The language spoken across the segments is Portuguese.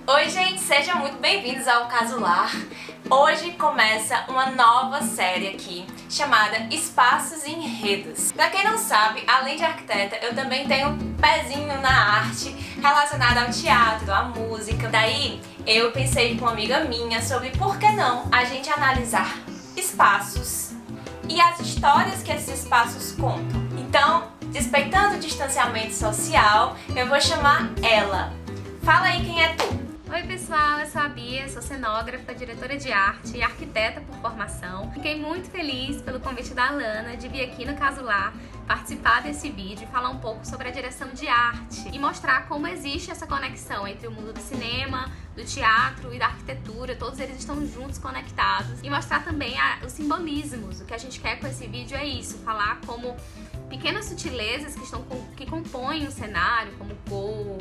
Oi gente, sejam muito bem-vindos ao Caso Lar. Hoje começa uma nova série aqui, chamada Espaços e Enredos. Pra quem não sabe, além de arquiteta, eu também tenho um pezinho na arte relacionada ao teatro, à música. Daí eu pensei com uma amiga minha sobre por que não a gente analisar espaços e as histórias que esses espaços contam. Então, respeitando o distanciamento social, eu vou chamar ela. Fala aí quem é tu. Oi pessoal, eu sou a Bia, sou cenógrafa, diretora de arte e arquiteta por formação. Fiquei muito feliz pelo convite da Alana de vir aqui no Caso Lar participar desse vídeo e falar um pouco sobre a direção de arte e mostrar como existe essa conexão entre o mundo do cinema, do teatro e da arquitetura. Todos eles estão juntos, conectados, e mostrar também os simbolismos. O que a gente quer com esse vídeo é isso, falar como pequenas sutilezas que compõem o cenário, como cor,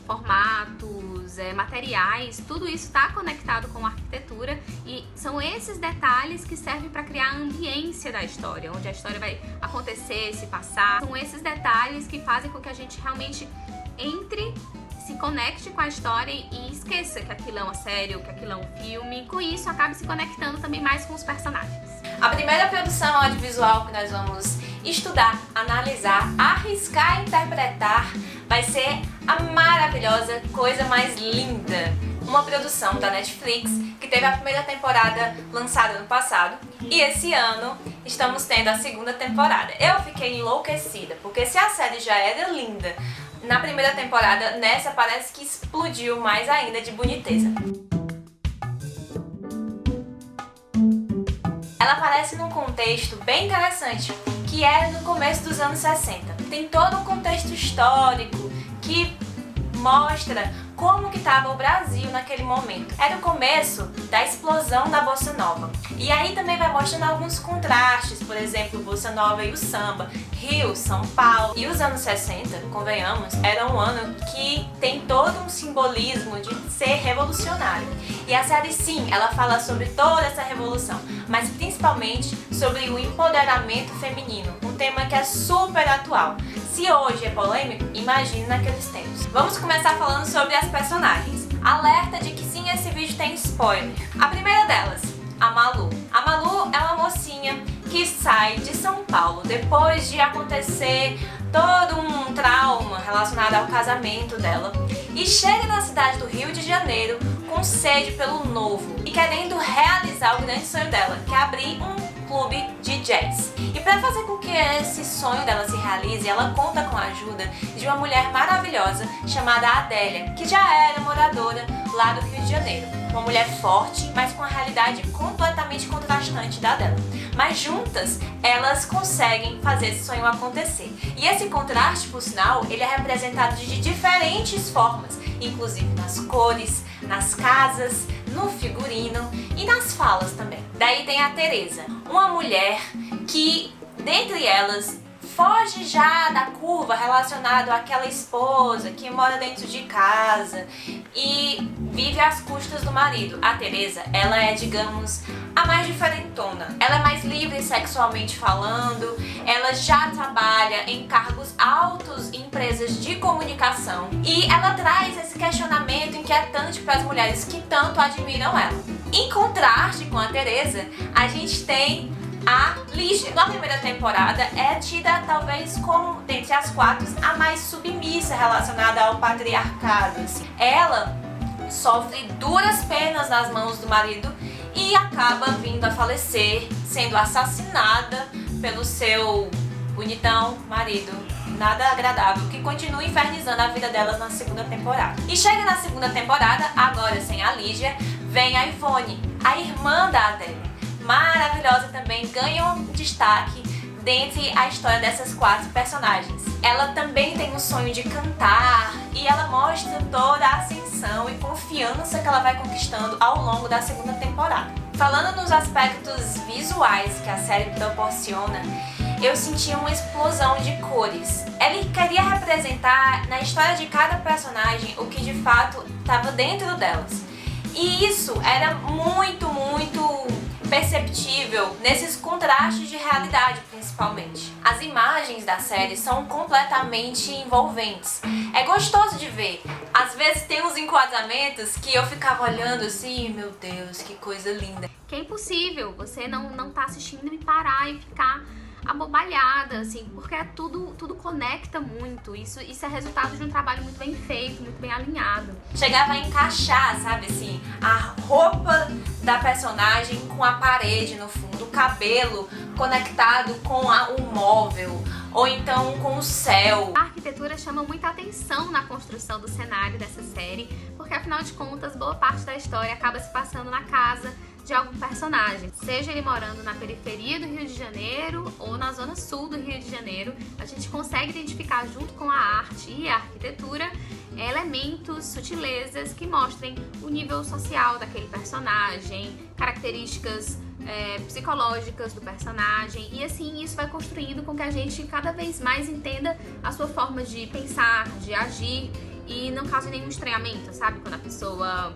formatos, materiais, tudo isso está conectado com a arquitetura e são esses detalhes que servem para criar a ambiência da história, onde a história vai acontecer, se passar. São esses detalhes que fazem com que a gente realmente entre, se conecte com a história e esqueça que aquilo é uma série ou que aquilo é um filme. Com isso, acabe se conectando também mais com os personagens. A primeira produção audiovisual que nós vamos estudar, analisar, arriscar e interpretar vai ser a maravilhosa Coisa Mais Linda, uma produção da Netflix que teve a primeira temporada lançada no passado e esse ano estamos tendo a segunda temporada. Eu fiquei enlouquecida, porque se a série já era linda na primeira temporada, nessa parece que explodiu mais ainda de boniteza. Ela aparece num contexto bem interessante, que era no começo dos anos 60. Tem todo um contexto histórico que mostra como que estava o Brasil naquele momento. Era o começo da explosão da Bossa Nova. E aí também vai mostrando alguns contrastes, por exemplo, Bossa Nova e o samba, Rio, São Paulo. E os anos 60, convenhamos, era um ano que tem todo um simbolismo de ser revolucionário. E a série, sim, ela fala sobre toda essa revolução, mas principalmente sobre o empoderamento feminino, um tema que é super atual. Se hoje é polêmico, imagine naqueles tempos. Vamos começar falando sobre as personagens. Alerta de que sim, esse vídeo tem spoiler. A primeira delas, a Malu. A Malu é uma mocinha que sai de São Paulo depois de acontecer todo um trauma relacionado ao casamento dela e chega na cidade do Rio de Janeiro com sede pelo novo e querendo realizar o grande sonho dela, que é abrir um clube de jazz. E para fazer com que esse sonho dela se realize, ela conta com a ajuda de uma mulher maravilhosa chamada Adélia, que já era moradora lá do Rio de Janeiro. Uma mulher forte, mas com a realidade completamente contrastante da dela. Mas juntas, elas conseguem fazer esse sonho acontecer. E esse contraste, por sinal, ele é representado de diferentes formas, inclusive nas cores, nas casas, no figurino e nas falas também. Daí tem a Teresa, uma mulher que, dentre elas, foge já da curva relacionada àquela esposa que mora dentro de casa e vive às custas do marido. A Teresa, ela é, digamos, a mais diferentona. Ela é mais livre sexualmente falando, ela já trabalha em cargos altos em empresas de comunicação e ela traz esse questionamento inquietante para as mulheres que tanto admiram ela. Em contraste com a Teresa, a gente tem a Lígia. Na primeira temporada é tida talvez como, dentre as quatro, a mais submissa relacionada ao patriarcado. Assim. Ela sofre duras penas nas mãos do marido e acaba vindo a falecer, sendo assassinada pelo seu bonitão marido, nada agradável, que continua infernizando a vida delas na segunda temporada. E chega na segunda temporada, agora sem a Lígia, vem a Ivone, a irmã da Adélia. Maravilhosa também, ganha um destaque dentre a história dessas quatro personagens. Ela também tem um sonho de cantar e ela mostra toda a ascensão e confiança que ela vai conquistando ao longo da segunda temporada. Falando nos aspectos visuais que a série proporciona, eu senti uma explosão de cores. Ela queria representar na história de cada personagem o que de fato estava dentro delas. E isso era muito perceptível nesses contrastes de realidade, principalmente. As imagens da série são completamente envolventes. É gostoso de ver. Às vezes tem uns enquadramentos que eu ficava olhando assim, meu Deus, que coisa linda. Que é impossível você não tá assistindo e parar e ficar abobalhada, assim, porque tudo conecta muito. Isso é resultado de um trabalho muito bem feito, muito bem alinhado. Chegava a encaixar, sabe assim, a roupa da personagem com a parede no fundo, o cabelo conectado com o móvel, ou então com o céu. A arquitetura chama muita atenção na construção do cenário dessa série, porque afinal de contas, boa parte da história acaba se passando na casa de algum personagem, seja ele morando na periferia do Rio de Janeiro ou na zona sul do Rio de Janeiro. A gente consegue identificar, junto com a arte e a arquitetura, elementos, sutilezas que mostrem o nível social daquele personagem, características psicológicas do personagem, e assim isso vai construindo com que a gente cada vez mais entenda a sua forma de pensar, de agir, e não cause nenhum estranhamento, sabe? Quando a pessoa,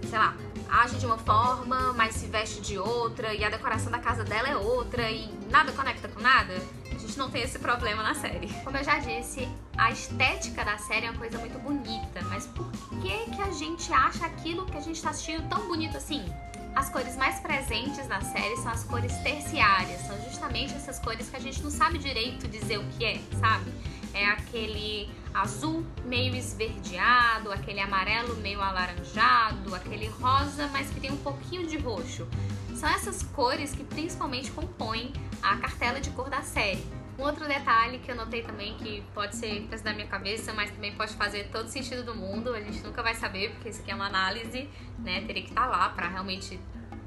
sei lá, age de uma forma, mas se veste de outra, e a decoração da casa dela é outra, e nada conecta com nada. A gente não tem esse problema na série. Como eu já disse, a estética da série é uma coisa muito bonita, mas por que a gente acha aquilo que a gente tá assistindo tão bonito assim? As cores mais presentes na série são as cores terciárias, são justamente essas cores que a gente não sabe direito dizer o que é, sabe? É aquele azul meio esverdeado, aquele amarelo meio alaranjado, aquele rosa, mas que tem um pouquinho de roxo. São essas cores que principalmente compõem a cartela de cor da série. Um outro detalhe que eu notei também, que pode ser coisa da minha cabeça, mas também pode fazer todo sentido do mundo, a gente nunca vai saber, porque isso aqui é uma análise, né? Teria que estar lá para realmente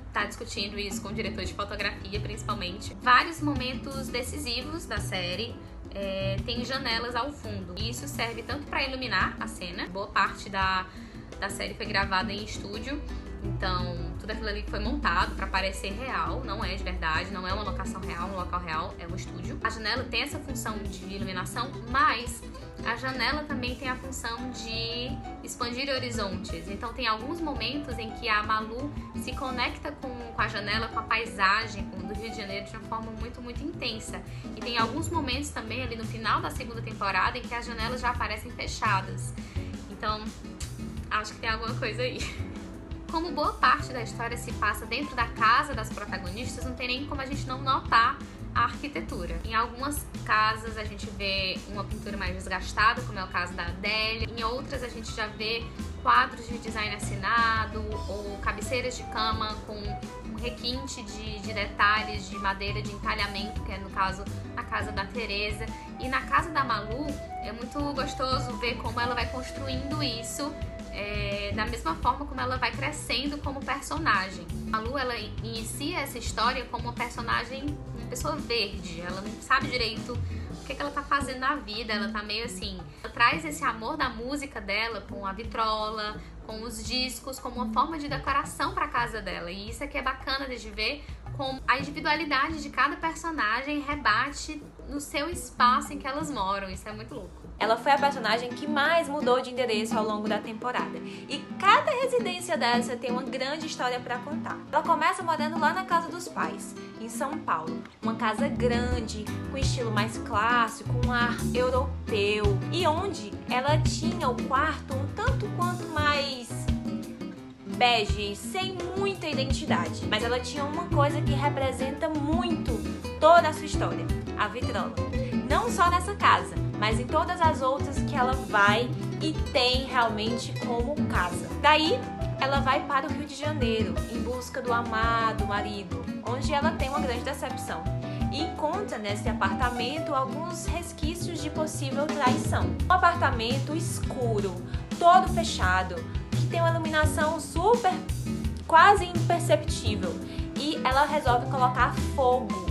estar discutindo isso com o diretor de fotografia, principalmente. Vários momentos decisivos da série tem janelas ao fundo. E isso serve tanto para iluminar a cena. Boa parte da série foi gravada em estúdio, então tudo aquilo ali foi montado para parecer real, não é de verdade, não é uma locação real, um local real, é um estúdio. A janela tem essa função de iluminação, mas a janela também tem a função de expandir horizontes. Então tem alguns momentos em que a Malu se conecta com a janela, com a paisagem do Rio de Janeiro de uma forma muito, muito intensa. E tem alguns momentos também ali no final da segunda temporada em que as janelas já aparecem fechadas. Então, acho que tem alguma coisa aí. Como boa parte da história se passa dentro da casa das protagonistas, não tem nem como a gente não notar a arquitetura. Em algumas casas a gente vê uma pintura mais desgastada, como é o caso da Adélia. Em outras a gente já vê quadros de design assinado ou cabeceiras de cama com um requinte de detalhes de madeira de entalhamento, que é no caso a casa da Teresa. E na casa da Malu é muito gostoso ver como ela vai construindo isso, da mesma forma como ela vai crescendo como personagem. A Malu, ela inicia essa história como uma personagem, uma pessoa verde, ela não sabe direito o que ela tá fazendo na vida, ela tá meio assim, ela traz esse amor da música dela com a vitrola, com os discos, como uma forma de decoração para casa dela, e isso aqui é bacana de ver como a individualidade de cada personagem rebate no seu espaço em que elas moram. Isso é muito louco. Ela foi a personagem que mais mudou de endereço ao longo da temporada. E cada residência dessa tem uma grande história para contar. Ela começa morando lá na casa dos pais, em São Paulo. Uma casa grande, com estilo mais clássico, um ar europeu. E onde ela tinha o quarto um tanto quanto mais bege, sem muita identidade. Mas ela tinha uma coisa que representa muito toda a sua história: a vitrola. Não só nessa casa, mas em todas as outras que ela vai e tem realmente como casa. Daí, ela vai para o Rio de Janeiro em busca do amado marido, onde ela tem uma grande decepção. E encontra nesse apartamento alguns resquícios de possível traição. Um apartamento escuro, todo fechado, que tem uma iluminação super, quase imperceptível. E ela resolve colocar fogo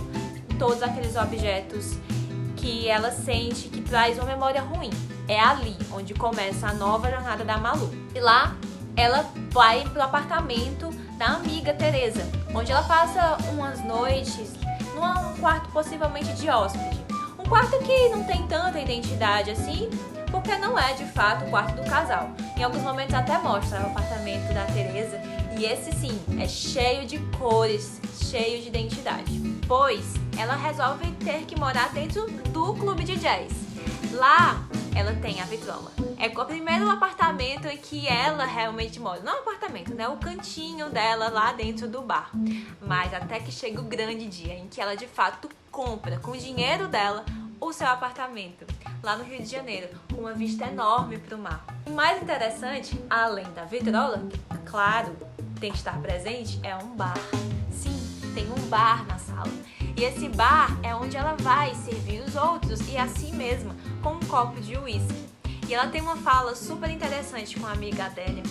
em todos aqueles objetos que ela sente que traz uma memória ruim. É ali onde começa a nova jornada da Malu. E lá ela vai pro apartamento da amiga Teresa, onde ela passa umas noites num quarto possivelmente de hóspede. Um quarto que não tem tanta identidade assim, porque não é de fato o quarto do casal. Em alguns momentos até mostra o apartamento da Teresa E esse sim, é cheio de cores, cheio de identidade. Pois ela resolve ter que morar dentro do clube de jazz. Lá ela tem a vitrola. É o primeiro apartamento em que ela realmente mora. Não o apartamento, né? O cantinho dela lá dentro do bar. Mas até que chega o grande dia em que ela de fato compra com o dinheiro dela o seu apartamento lá no Rio de Janeiro, com uma vista enorme para o mar. O mais interessante, além da vitrola, claro, tem que estar presente, é um bar. Sim, tem um bar na sala. E esse bar é onde ela vai servir os outros e a si mesma com um copo de uísque. E ela tem uma fala super interessante com a amiga Adélia,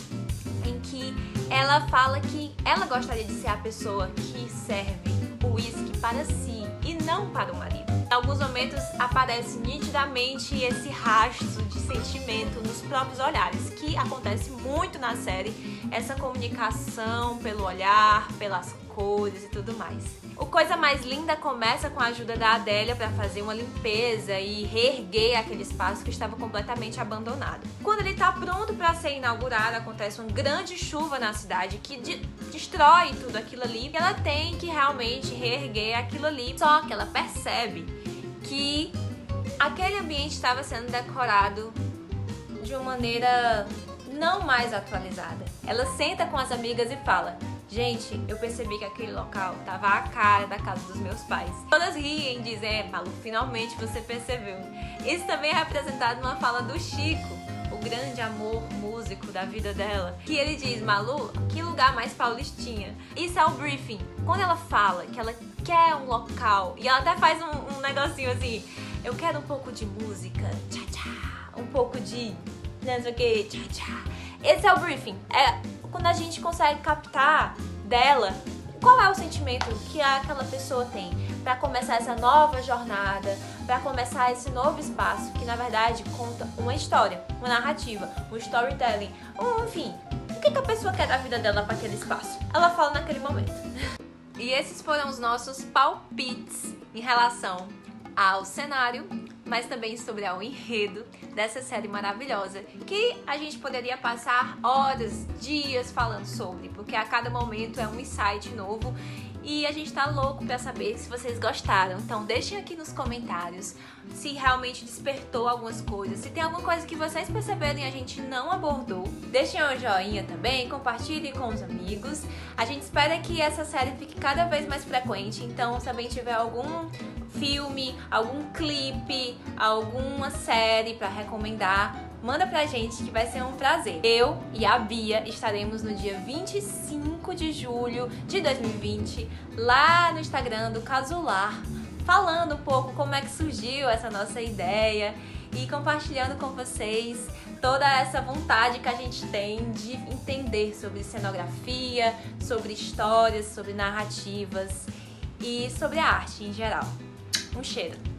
em que ela fala que ela gostaria de ser a pessoa que serve o uísque para si e não para o marido. Em alguns momentos aparece nitidamente esse rastro de sentimento nos próprios olhares, que acontece muito na série, essa comunicação pelo olhar, pelas cores e tudo mais. O Coisa Mais Linda começa com a ajuda da Adélia para fazer uma limpeza e reerguer aquele espaço que estava completamente abandonado. Quando ele está pronto para ser inaugurado, acontece uma grande chuva na cidade que destrói tudo aquilo ali e ela tem que realmente reerguer aquilo ali. Só que ela percebe que aquele ambiente estava sendo decorado de uma maneira não mais atualizada. Ela senta com as amigas e fala: gente, eu percebi que aquele local tava a cara da casa dos meus pais. Todas riem e dizem: Malu, finalmente você percebeu. Isso também é representado numa fala do Chico, o grande amor músico da vida dela, que ele diz: Malu, que lugar mais paulistinha. Isso é o briefing. Quando ela fala que ela quer um local, e ela até faz um negocinho assim: eu quero um pouco de música, tchá-tchá, um pouco de não sei o que, tchá-tchá. Esse é o briefing. É quando a gente consegue captar dela qual é o sentimento que aquela pessoa tem para começar essa nova jornada, para começar esse novo espaço que na verdade conta uma história, uma narrativa, um storytelling, enfim, o que a pessoa quer da vida dela para aquele espaço? Ela fala naquele momento. E esses foram os nossos palpites em relação ao cenário, mas também sobre o enredo dessa série maravilhosa, que a gente poderia passar horas, dias falando sobre, porque a cada momento é um insight novo e a gente tá louco pra saber se vocês gostaram. Então deixem aqui nos comentários se realmente despertou algumas coisas, se tem alguma coisa que vocês perceberam e a gente não abordou. Deixem um joinha também, compartilhem com os amigos. A gente espera que essa série fique cada vez mais frequente, então se também tiver algum filme, algum clipe, alguma série pra recomendar, manda pra gente que vai ser um prazer. Eu e a Bia estaremos no dia 25 de julho de 2020 lá no Instagram do Casular, falando um pouco como é que surgiu essa nossa ideia e compartilhando com vocês toda essa vontade que a gente tem de entender sobre cenografia, sobre histórias, sobre narrativas e sobre a arte em geral. Um cheiro!